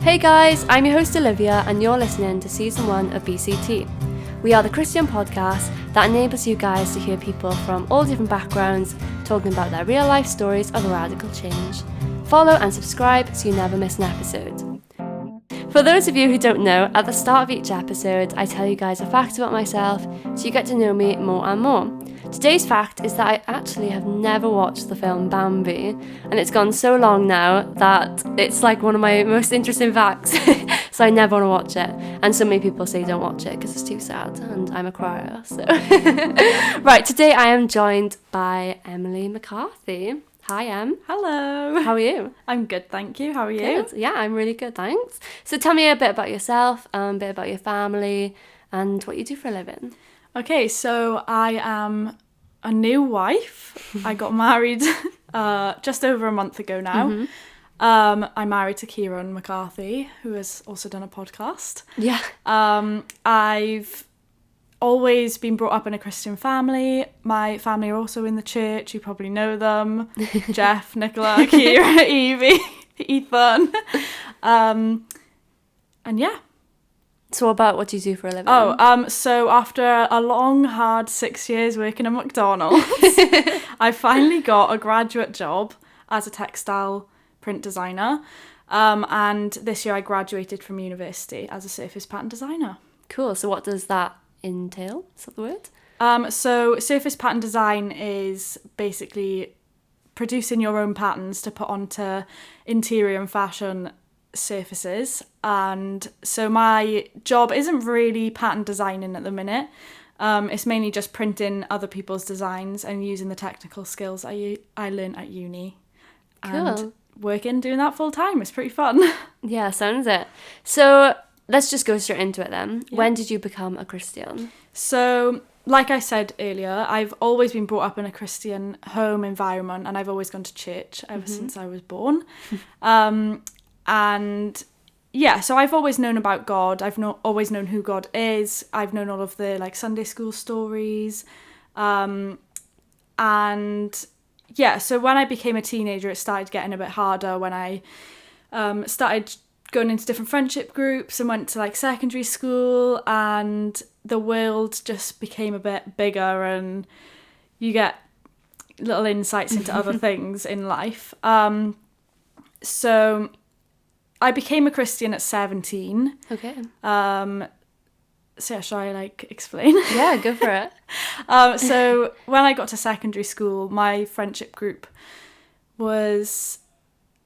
Hey guys, I'm your host Olivia and you're listening to Season 1 of BCT. We are the Christian podcast that enables you guys to hear people from all different backgrounds talking about their real life stories of radical change. Follow and subscribe so you never miss an episode. For those of you who don't know, at the start of each episode I tell you guys a fact about myself so you get to know me more and more. Today's fact is that I actually have never watched the film Bambi, and it's gone so long now that it's like one of my most interesting facts, so I never want to watch it. And so many people say don't watch it because it's too sad, and I'm a crier, so. Right, today I am joined by Emily McCarthy. Hi, Em. Hello. How are you? I'm good, thank you. How are you? Good. Yeah, I'm really good, thanks. So tell me a bit about yourself, a bit about your family, and what you do for a living. Okay, so I am a new wife. I got married just over a month ago now. Mm-hmm. I'm married to Kieran McCarthy, who has also done a podcast. Yeah. I've always been brought up in a Christian family. My family are also in the church. You probably know them. Jeff, Nicola, Kira, Evie, Ethan. And yeah. So what do you do for a living? So after a long, hard 6 years working at McDonald's, I finally got a graduate job as a textile print designer. And this year I graduated from university as a surface pattern designer. Cool. So what does that entail? Is that the word? So surface pattern design is basically producing your own patterns to put onto interior and fashion surfaces, and so my job isn't really pattern designing at the minute. It's mainly just printing other people's designs and using the technical skills I learned at uni. Cool. And doing that full time. It's pretty fun. Yeah, sounds it. So let's just go straight into it then. Yeah. When did you become a Christian? So like I said earlier, I've always been brought up in a Christian home environment, and I've always gone to church ever since I was born. And yeah, so I've always known about God. I've always known who God is. I've known all of the like Sunday school stories. And yeah, so when I became a teenager, it started getting a bit harder when I started going into different friendship groups and went to like secondary school, and the world just became a bit bigger and you get little insights into other things in life. So I became a Christian at 17. Okay. So yeah, shall I like explain? Yeah, go for it. So when I got to secondary school, my friendship group was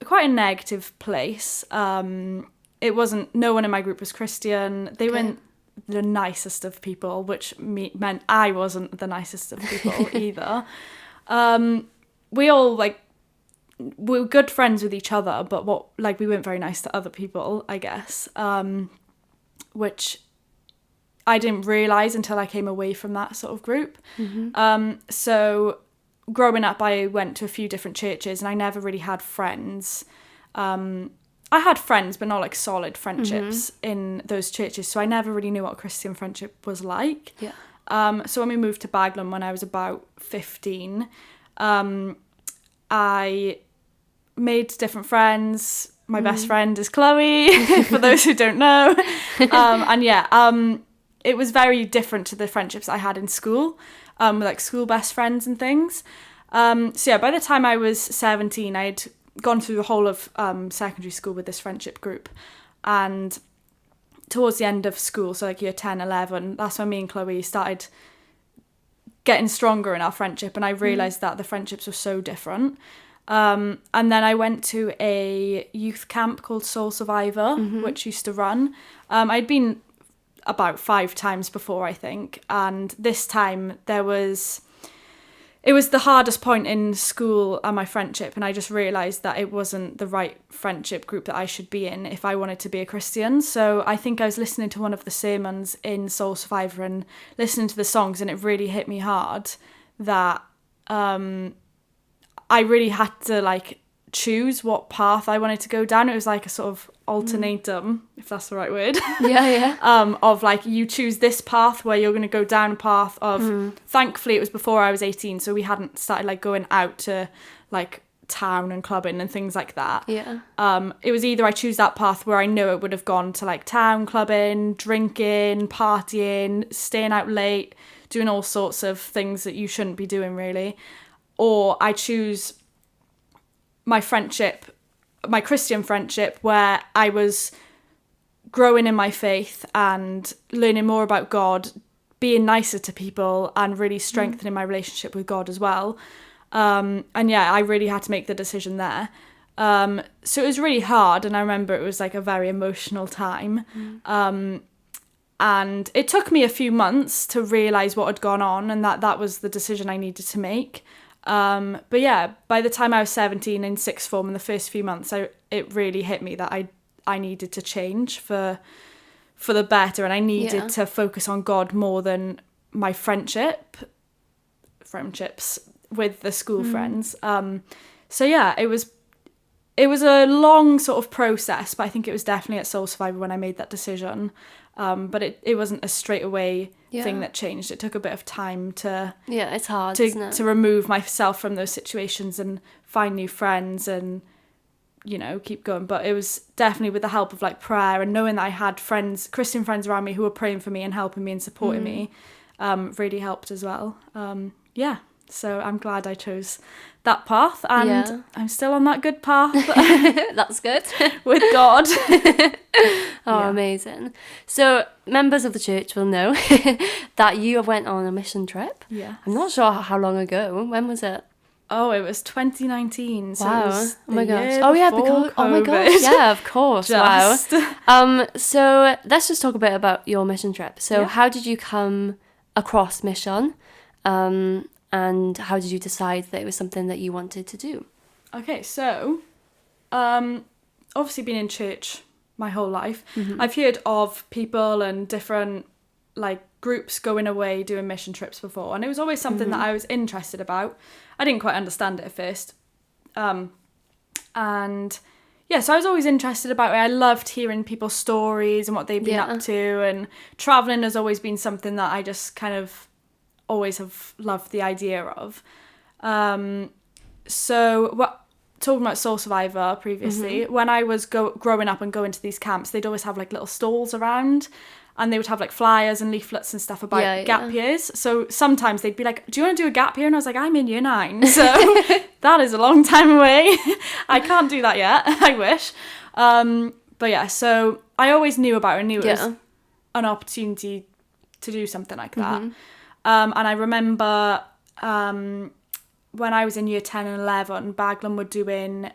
quite a negative place. It wasn't, no one in my group was Christian. They weren't the nicest of people, which meant I wasn't the nicest of people either. We all we were good friends with each other, but we weren't very nice to other people, I guess, which I didn't realise until I came away from that sort of group. Mm-hmm. So growing up, I went to a few different churches and I never really had friends. I had friends, but not like solid friendships in those churches, so I never really knew what a Christian friendship was like. Yeah. So when we moved to Baglan when I was about 15, I made different friends. My best friend is Chloe, for those who don't know. It was very different to the friendships I had in school, with like school best friends and things. So yeah, by the time I was 17, I had gone through the whole of secondary school with this friendship group. And towards the end of school, so like year 10, 11, that's when me and Chloe started getting stronger in our friendship, and I realised that the friendships were so different. And then I went to a youth camp called Soul Survivor, which used to run. I'd been about 5 times before, I think, and this time it was the hardest point in school and my friendship, and I just realised that it wasn't the right friendship group that I should be in if I wanted to be a Christian. So I think I was listening to one of the sermons in Soul Survivor and listening to the songs, and it really hit me hard that I really had to like choose what path I wanted to go down. It was like a sort of alternatum, if that's the right word. Yeah. Of like, you choose this path where you're going to go down a path of, thankfully it was before I was 18, so we hadn't started like going out to like town and clubbing and things like that. Yeah. It was either I choose that path where I know it would have gone to like town clubbing, drinking, partying, staying out late, doing all sorts of things that you shouldn't be doing really, or I choose my friendship, my Christian friendship, where I was growing in my faith and learning more about God, being nicer to people and really strengthening my relationship with God as well. And yeah, I really had to make the decision there. So it was really hard, and I remember it was like a very emotional time. And it took me a few months to realise what had gone on, and that was the decision I needed to make. But yeah, by the time I was 17 in sixth form, in the first few months, it really hit me that I needed to change for the better, and I needed to focus on God more than my friendships with the school friends. So yeah, it was a long sort of process, but I think it was definitely at Soul Survivor when I made that decision. But it wasn't a straight away thing that changed. It took a bit of time to it's hard, isn't it? to remove myself from those situations and find new friends and, you know, keep going. But it was definitely with the help of like prayer and knowing that I had friends, Christian friends around me who were praying for me and helping me and supporting me, really helped as well. So I'm glad I chose that path, and I'm still on that good path. That's good. With God. Amazing. So members of the church will know that you went on a mission trip. Yeah. I'm not sure how long ago. When was it? Oh, it was 2019. So wow. It was oh my gosh. year Oh yeah, before because oh my COVID. gosh. Yeah, of course. Just. Wow. So let's just talk a bit about your mission trip. So how did you come across mission? And how did you decide that it was something that you wanted to do? Okay, so obviously been in church my whole life. I've heard of people and different like groups going away doing mission trips before, and it was always something that I was interested about. I didn't quite understand it at first. And yeah, so I was always interested about it. I loved hearing people's stories and what they've been up to, and travelling has always been something that I just kind of always have loved the idea of. So talking about Soul Survivor previously, when I was growing up and going to these camps, they'd always have like little stalls around, and they would have like flyers and leaflets and stuff about gap years. So sometimes they'd be like, do you want to do a gap year? And I was like, I'm in year 9, so that is a long time away. I can't do that yet. I wish. But yeah, so I always knew about it, it was an opportunity to do something like that. And I remember when I was in year 10 and 11, Baglan were doing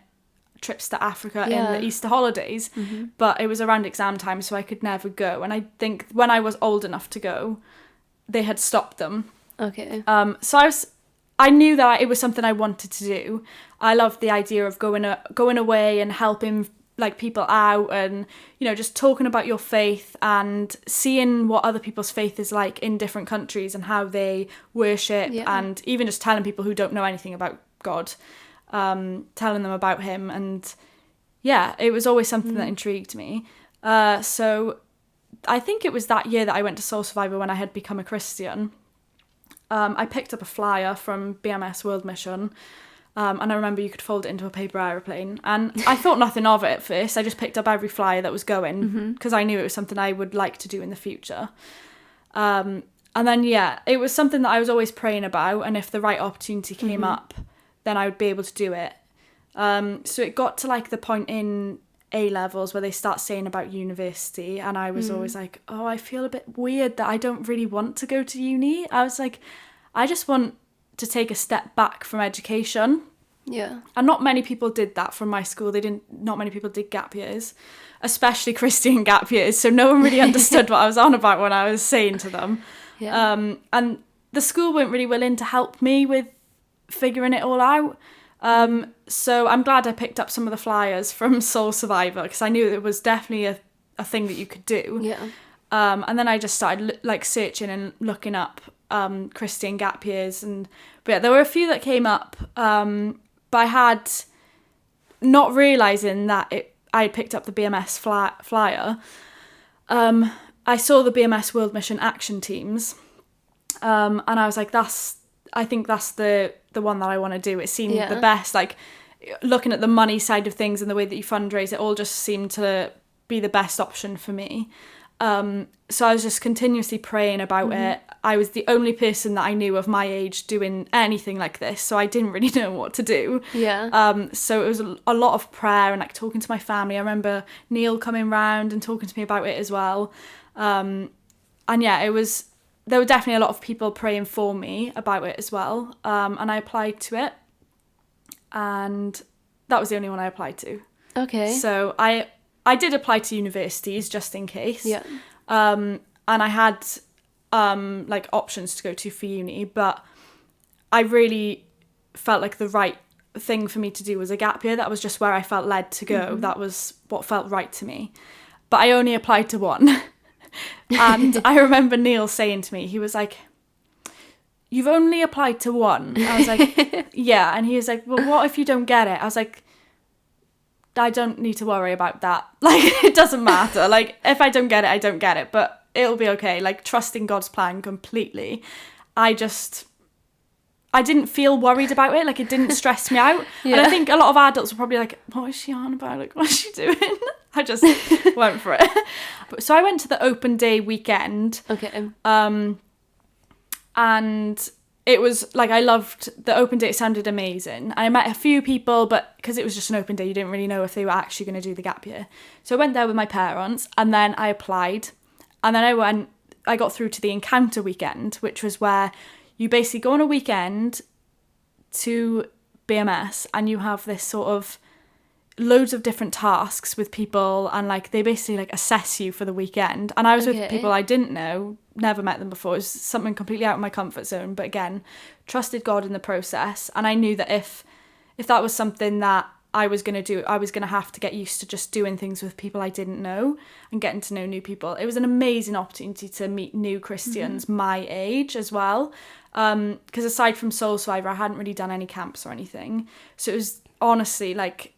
trips to Africa in the Easter holidays, but it was around exam time, so I could never go. And I think when I was old enough to go, they had stopped them. Okay. So I knew that it was something I wanted to do. I loved the idea of going away and helping like people out, and you know, just talking about your faith and seeing what other people's faith is like in different countries and how they worship, and even just telling people who don't know anything about God, telling them about him. And yeah, it was always something that intrigued me. So I think it was that year that I went to Soul Survivor when I had become a Christian. I picked up a flyer from BMS World Mission. And I remember you could fold it into a paper aeroplane, and I thought nothing of it at first. I just picked up every flyer that was going because I knew it was something I would like to do in the future. And then it was something that I was always praying about, and if the right opportunity came up, then I would be able to do it. So it got to like the point in A levels where they start saying about university, and I was always like, oh, I feel a bit weird that I don't really want to go to uni. I was like, I just want to take a step back from education. Yeah. And not many people did that from my school. Not many people did gap years, especially Christian gap years. So no one really understood what I was on about when I was saying to them. Yeah. And the school weren't really willing to help me with figuring it all out. So I'm glad I picked up some of the flyers from Soul Survivor, because I knew it was definitely a thing that you could do. Yeah. And then I just started searching and looking up Christian gap years, but yeah, there were a few that came up, but I had, not realising that I had picked up the BMS flyer, I saw the BMS World Mission Action Teams, and I was like, I think that's the one that I want to do. It seemed the best, like looking at the money side of things and the way that you fundraise, it all just seemed to be the best option for me. So I was just continuously praying about it. I was the only person that I knew of my age doing anything like this, so I didn't really know what to do. So it was a lot of prayer and like talking to my family. I remember Neil coming round and talking to me about it as well. And yeah, there were definitely a lot of people praying for me about it as well. And I applied to it, and that was the only one I applied to. Okay. So I did apply to universities just in case. Yeah. And I had like options to go to for uni, but I really felt like the right thing for me to do was a gap year. That was just where I felt led to go. That was what felt right to me. But I only applied to one. And I remember Neil saying to me, he was like, "You've only applied to one." I was like, "Yeah." And he was like, "Well, what if you don't get it?" I was like, "I don't need to worry about that. Like, it doesn't matter. Like, if I don't get it, I don't get it. But it'll be okay." Like, trusting God's plan completely. I didn't feel worried about it. Like, it didn't stress me out. And I think a lot of adults were probably like, "What is she on about? Like, what is she doing?" I just went for it. So I went to the open day weekend. Okay. And it was like, I loved the open day. It sounded amazing. I met a few people, but because it was just an open day, you didn't really know if they were actually going to do the gap year. So I went there with my parents, and then I applied, and then I got through to the encounter weekend, which was where you basically go on a weekend to BMS, and you have this sort of loads of different tasks with people, and like they basically like assess you for the weekend. And I was with people I didn't know, never met them before. It was something completely out of my comfort zone, but again, trusted God in the process. And I knew that if that was something that I was going to do, I was going to have to get used to just doing things with people I didn't know and getting to know new people. It was an amazing opportunity to meet new Christians my age as well, because aside from Soul Survivor, I hadn't really done any camps or anything. So it was honestly like,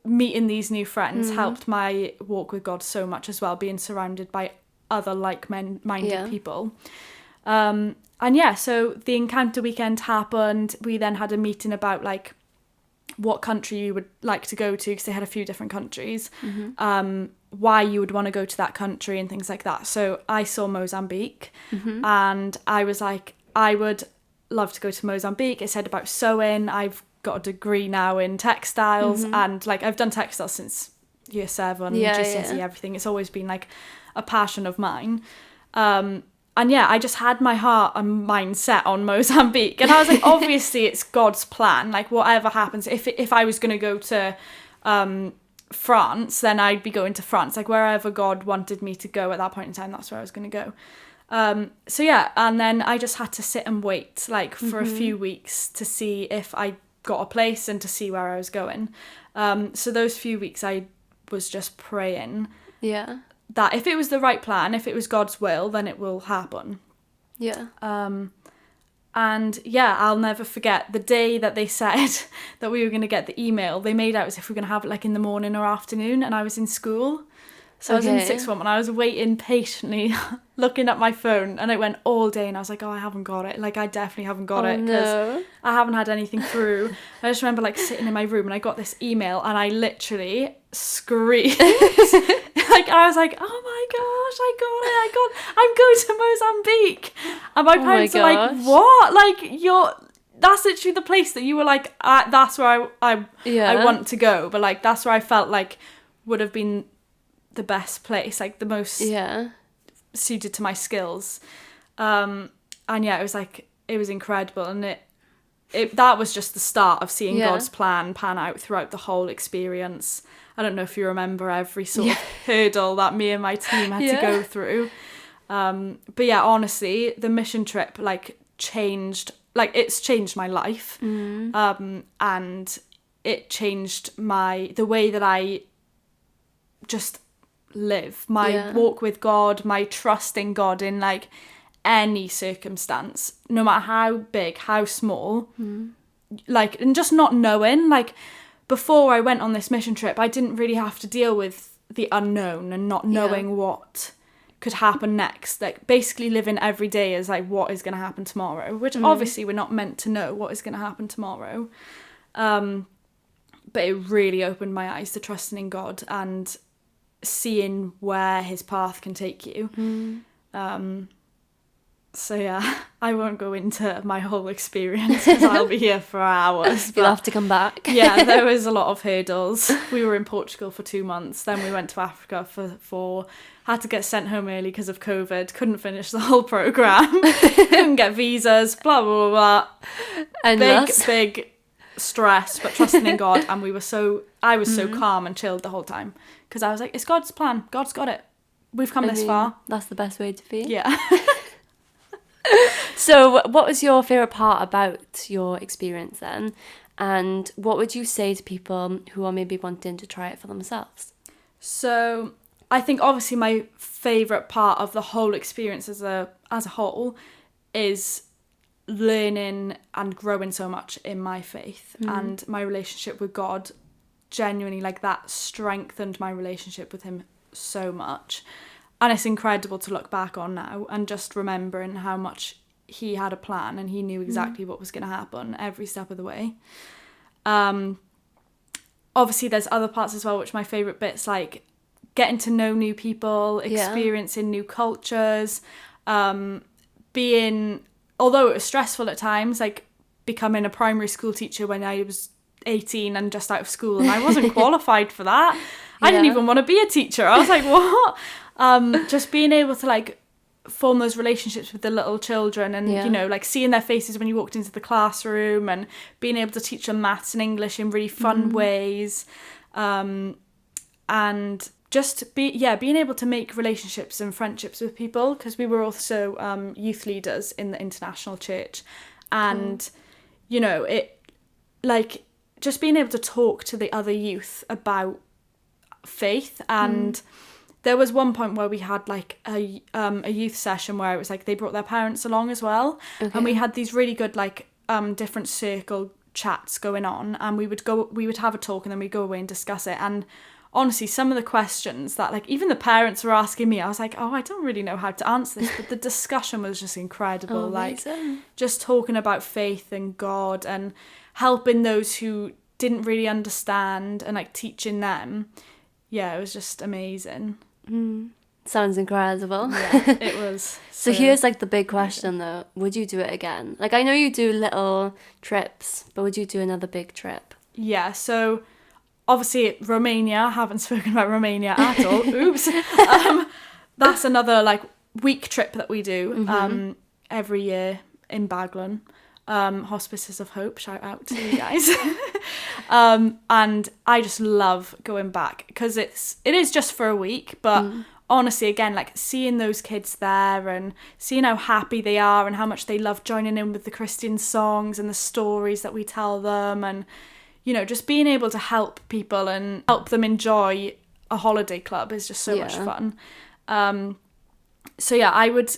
meeting these new friends helped my walk with God so much as well, being surrounded by other like-minded people. And yeah, so the encounter weekend happened. We then had a meeting about like what country you would like to go to, because they had a few different countries, why you would want to go to that country and things like that. So I saw Mozambique, and I was like, I would love to go to Mozambique. It said about sewing. I've got a degree now in textiles, and like I've done textiles since year 7, GCSE, everything. It's always been like a passion of mine. And yeah, I just had my heart and mind set on Mozambique, and I was like, obviously it's God's plan. Like whatever happens, if I was going to go to France, then I'd be going to France. Like wherever God wanted me to go at that point in time, that's where I was going to go. So yeah, and then I just had to sit and wait like for a few weeks to see if I got a place and to see where I was going. So those few weeks I was just praying that if it was the right plan, if it was God's will, then it will happen. And yeah, I'll never forget the day that they said that we were going to get the email. They made out as if we were going to have it like in the morning or afternoon, and I was in school. So I was in sixth form, and I was waiting patiently, looking at my phone, and it went all day, and I was like, oh, I haven't got it. Like, I definitely haven't got it, because I haven't had anything through. I just remember, like, sitting in my room, and I got this email, and I literally screamed. Like, I was like, oh my gosh, I'm going to Mozambique. And my parents are like, what? Like, that's literally the place that you were like, that's where I want to go. But, like, that's where I felt like would have been the best place, like the most suited to my skills. And yeah, it was incredible, and it that was just the start of seeing God's plan pan out throughout the whole experience. I don't know if you remember every sort of hurdle that me and my team had to go through, but yeah, honestly, the mission trip it's changed my life, and it changed the way that I just live, my walk with God, my trust in God in like any circumstance, no matter how big, how small, like, and just not knowing, like, before I went on this mission trip, I didn't really have to deal with the unknown and not knowing what could happen next, like basically living every day as like, what is going to happen tomorrow, which obviously we're not meant to know what is going to happen tomorrow. but it really opened my eyes to trusting in God and seeing where his path can take you. So yeah, I won't go into my whole experience because I'll be here for hours. You'll have to come back. Yeah, there was a lot of hurdles. We were in Portugal for 2 months, then we went to Africa for 4, had to get sent home early because of COVID, couldn't finish the whole programme, couldn't get visas, blah, blah, blah, blah. Endless. Big stress, but trusting in God. And I was so calm and chilled the whole time because I was like, it's God's plan. God's got it. We've come this far. That's the best way to be. Yeah. So what was your favourite part about your experience then? And what would you say to people who are maybe wanting to try it for themselves? So I think obviously my favourite part of the whole experience as a whole is learning and growing so much in my faith and my relationship with God. Genuinely, like, that strengthened my relationship with him so much. And it's incredible to look back on now and just remembering how much he had a plan and he knew exactly what was going to happen every step of the way. Obviously, there's other parts as well, which my favourite bits, like getting to know new people, experiencing new cultures, being, although it was stressful at times, like becoming a primary school teacher when I was 18 and just out of school, and I wasn't qualified for that. I didn't even want to be a teacher. I was like, what? Just being able to like form those relationships with the little children and, you know, like seeing their faces when you walked into the classroom and being able to teach them maths and English in really fun ways. And just being able to make relationships and friendships with people, because we were also youth leaders in the international church. And, you know, it like just being able to talk to the other youth about faith. And there was one point where we had like a youth session where it was like they brought their parents along as well, and we had these really good like different circle chats going on, and we would have a talk and then we'd go away and discuss it. And honestly, some of the questions that like even the parents were asking me, I was like, oh, I don't really know how to answer this, but the discussion was just incredible. Like just talking about faith and God and helping those who didn't really understand and like teaching them. Yeah, it was just amazing. Sounds incredible. Yeah, it was. So here's like the big question though. Would you do it again? Like, I know you do little trips, but would you do another big trip? Yeah, so obviously Romania, I haven't spoken about Romania at all. Oops. That's another like week trip that we do every year in Baglan. Hospices of Hope, shout out to you guys. And I just love going back because it is just for a week, but honestly, again, like seeing those kids there and seeing how happy they are and how much they love joining in with the Christian songs and the stories that we tell them, and you know, just being able to help people and help them enjoy a holiday club is just so much fun. So yeah, I would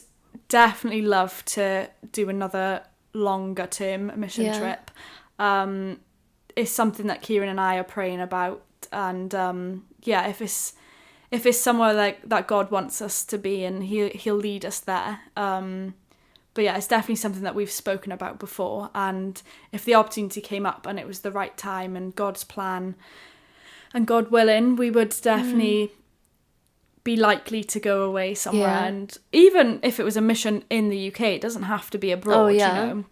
definitely love to do another longer term mission trip. It's something that Kieran and I are praying about, and if it's somewhere like that God wants us to be, and he'll lead us there. But yeah, it's definitely something that we've spoken about before, and if the opportunity came up and it was the right time and God's plan and God willing, we would definitely be likely to go away somewhere. And even if it was a mission in the UK, it doesn't have to be abroad, you know.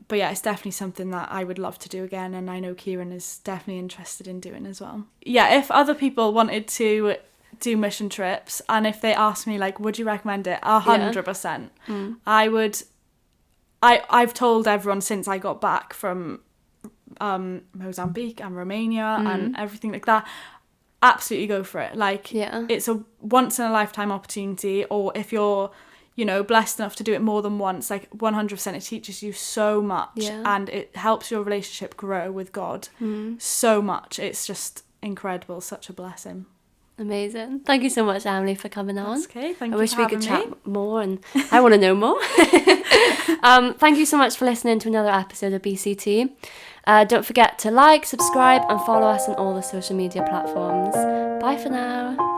But yeah, it's definitely something that I would love to do again, and I know Kieran is definitely interested in doing as well. Yeah, if other people wanted to do mission trips and if they asked me like, would you recommend it, 100%. I would. I've told everyone since I got back from Mozambique and Romania and everything like that, absolutely go for it. Like, it's a once in a lifetime opportunity, or if you're, you know, blessed enough to do it more than once, like 100% it teaches you so much, and it helps your relationship grow with God so much. It's just incredible, such a blessing. Amazing. Thank you so much, Emily, for coming on. That's okay. Thank I you wish for we could having me. chat more, and I want to know more. Thank you so much for listening to another episode of BCT. Don't forget to like, subscribe and follow us on all the social media platforms. Bye for now.